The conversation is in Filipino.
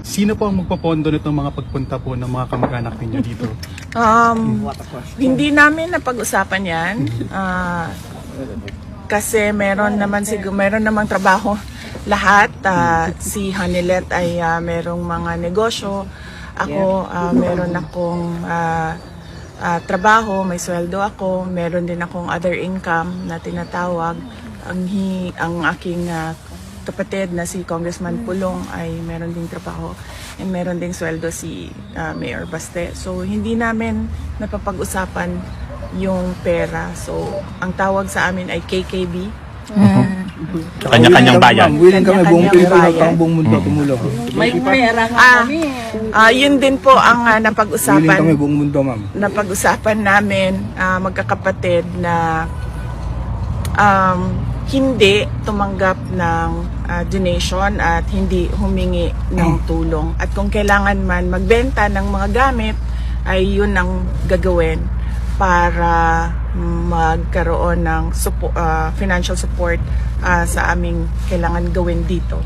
Sino po ang magpapondo nitong mga pagpunta po ng mga kamag-anak ninyo dito? Hindi namin napag-usapan yan. Kasi meron namang trabaho lahat. Si Hanilet ay merong mga negosyo. Ako, meron akong trabaho, may sweldo ako. Meron din akong other income na tinatawag. Ang aking kapatid na si Congressman Pulong ay meron ding trabaho and meron ding sweldo si Mayor Baste. So hindi namin napapag-usapan yung pera. So ang tawag sa amin ay KKB. Kanya-kanyang bayan. Willing kami buong Pilipinas bayan. at buong mundo tumulong. May pera nga kami. Yun din po ang Willing kami napag-usapan. buong mundo, ma'am. Napag-usapan namin magkakapatid na hindi tumanggap ng donation at hindi humingi ng tulong. At kung kailangan man magbenta ng mga gamit, ay yun ang gagawin para magkaroon ng financial support sa aming kailangan gawin dito.